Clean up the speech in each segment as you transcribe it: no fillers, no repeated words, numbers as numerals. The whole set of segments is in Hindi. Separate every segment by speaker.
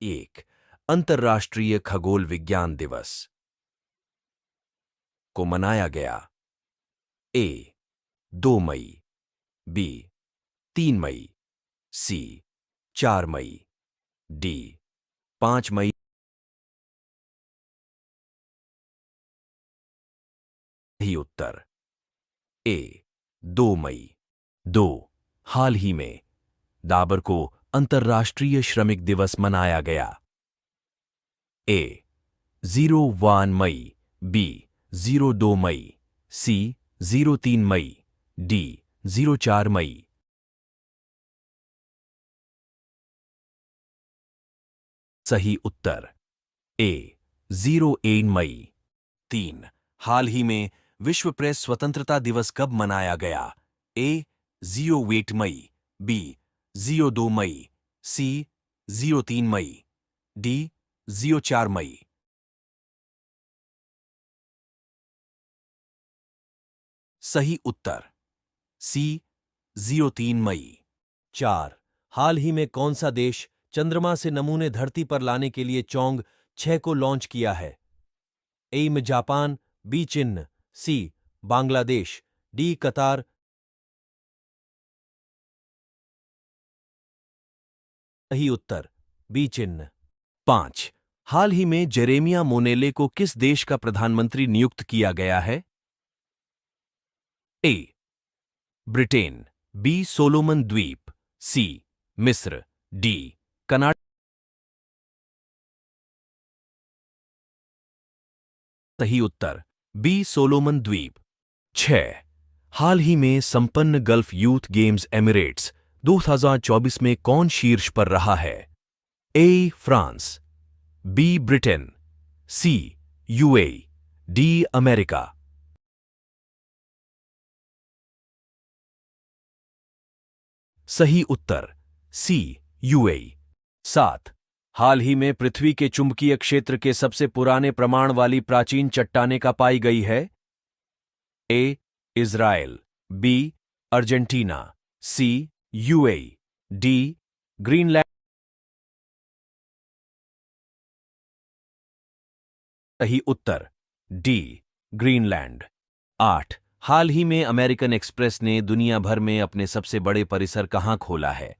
Speaker 1: एक अंतर्राष्ट्रीय खगोल विज्ञान दिवस को मनाया गया। ए 2 मई, बी 3 मई, सी 4 मई, डी 5 मई। सही उत्तर ए 2 मई। 2 हाल ही में दाबर को अंतर्राष्ट्रीय श्रमिक दिवस मनाया गया। ए 01 मई, बी 02 मई, सी 03 मई, डी 04 मई। सही उत्तर ए 08 मई। 3 हाल ही में विश्व प्रेस स्वतंत्रता दिवस कब मनाया गया? ए 08 मई, बी 02 मई, सी 03 मई, डी 04 मई। सही उत्तर सी 03 मई। 4 हाल ही में कौन सा देश चंद्रमा से नमूने धरती पर लाने के लिए चौंग 6 को लॉन्च किया है? ए में जापान, बी चीन, सी बांग्लादेश, डी कतार। सही उत्तर बी चीन। 5 हाल ही में जेरेमिया मोनेले को किस देश का प्रधानमंत्री नियुक्त किया गया है? ए ब्रिटेन, बी सोलोमन द्वीप, सी मिस्र, डी कनाडा। सही उत्तर बी सोलोमन द्वीप। 6 हाल ही में संपन्न गल्फ यूथ गेम्स एमिरेट्स 2024 में कौन शीर्ष पर रहा है? A France, B Britain, C UAE, D America. सही उत्तर सी यूएई। 7 हाल ही में पृथ्वी के चुंबकीय क्षेत्र के सबसे पुराने प्रमाण वाली प्राचीन चट्टाने का पाई गई है? ए इज़राइल, बी अर्जेंटीना, सी यूएई, डी ग्रीनलैंड। सही उत्तर डी ग्रीनलैंड। 8 हाल ही में अमेरिकन एक्सप्रेस ने दुनिया भर में अपने सबसे बड़े परिसर कहां खोला है?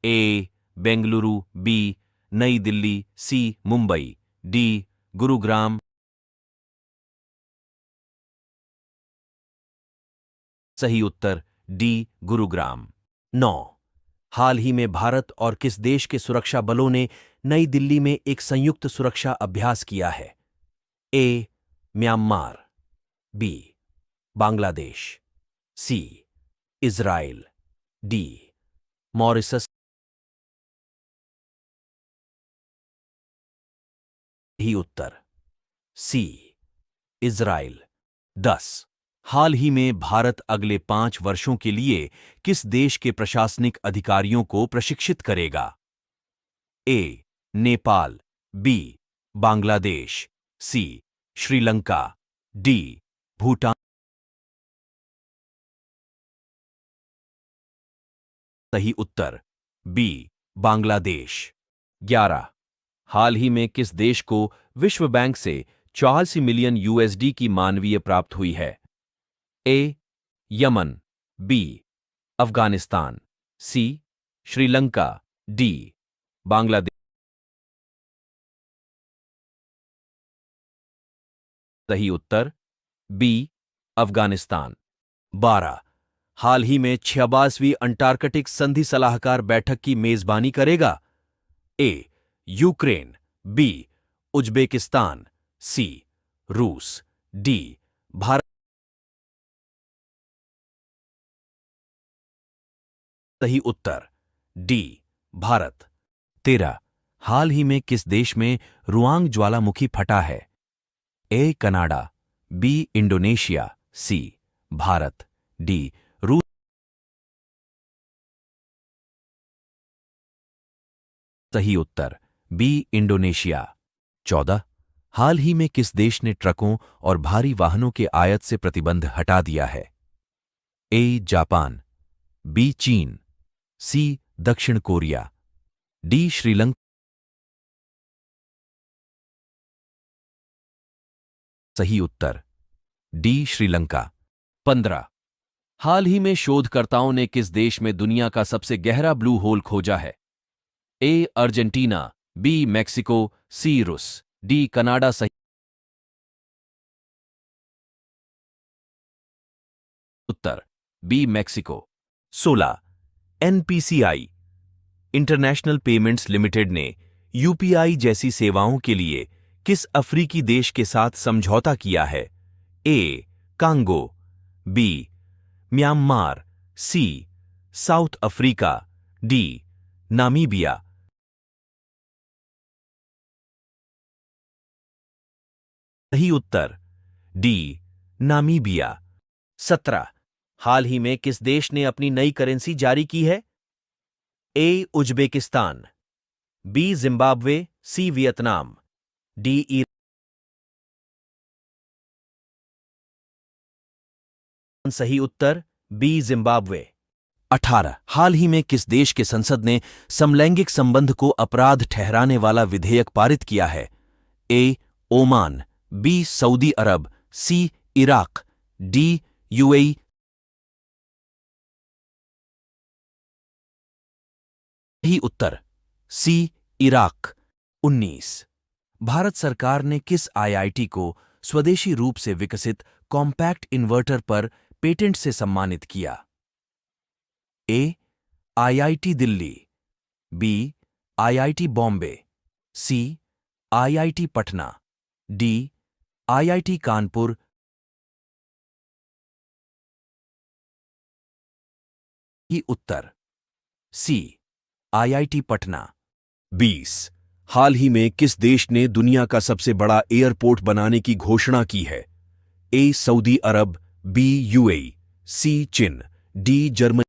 Speaker 1: ए बेंगलुरु, बी नई दिल्ली, सी मुंबई, डी गुरुग्राम। सही उत्तर डी गुरुग्राम। 9 हाल ही में भारत और किस देश के सुरक्षा बलों ने नई दिल्ली में एक संयुक्त सुरक्षा अभ्यास किया है? ए म्यांमार, बी बांग्लादेश, सी इज़राइल, डी मॉरिशस। ही उत्तर सी इज़राइल। 10 हाल ही में भारत अगले 5 वर्षों के लिए किस देश के प्रशासनिक अधिकारियों को प्रशिक्षित करेगा? ए नेपाल, बी बांग्लादेश, सी श्रीलंका, डी भूटान। सही उत्तर बी बांग्लादेश। 11 हाल ही में किस देश को विश्व बैंक से 84 मिलियन यूएसडी की मानवीय प्राप्त हुई है? ए यमन, बी अफगानिस्तान, सी श्रीलंका, डी बांग्लादेश। सही उत्तर बी अफगानिस्तान। 12 हाल ही में 86वीं अंटार्कटिक संधि सलाहकार बैठक की मेजबानी करेगा? ए यूक्रेन, बी उज्बेकिस्तान, सी रूस, डी भारत। सही उत्तर डी भारत। 13 हाल ही में किस देश में रुआंग ज्वालामुखी फटा है? A Canada, B Indonesia, C Bharat, D रूस। सही उत्तर बी इंडोनेशिया। 14 हाल ही में किस देश ने ट्रकों और भारी वाहनों के आयात से प्रतिबंध हटा दिया है? ए जापान, बी चीन, सी दक्षिण कोरिया, डी श्रीलंका। सही उत्तर डी श्रीलंका। 15 हाल ही में शोधकर्ताओं ने किस देश में दुनिया का सबसे गहरा ब्लू होल खोजा है? A Argentina, B Mexico, C रूस, डी कनाडा। सही उत्तर B Mexico. 16 NPCI international payments limited ने यूपीआई जैसी सेवाओं के लिए किस अफ्रीकी देश के साथ समझौता किया है? ए कांगो, बी म्यांमार, सी साउथ अफ्रीका, डी नामीबिया। सही उत्तर डी नामीबिया। 17 हाल ही में किस देश ने अपनी नई करेंसी जारी की है? A Uzbekistan, B Zimbabwe, C Vietnam, D Iran. सही उत्तर बी जिम्बाब्वे। 18 हाल ही में किस देश के संसद ने समलैंगिक संबंध को अपराध ठहराने वाला विधेयक पारित किया है? ए ओमान, बी सऊदी अरब, सी इराक, डी यूएई। सही उत्तर सी इराक। 19 भारत सरकार ने किस आईआईटी को स्वदेशी रूप से विकसित कॉम्पैक्ट इन्वर्टर पर पेटेंट से सम्मानित किया? A IIT Delhi, B IIT Bombay, C IIT Patna, D IIT Kanpur. ही उत्तर सी आईआईटी पटना। 20 हाल ही में किस देश ने दुनिया का सबसे बड़ा एयरपोर्ट बनाने की घोषणा की है? ए सऊदी अरब, बी यूएई, सी चीन, डी जर्मनी।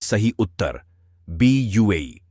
Speaker 1: सही उत्तर बी यूएई।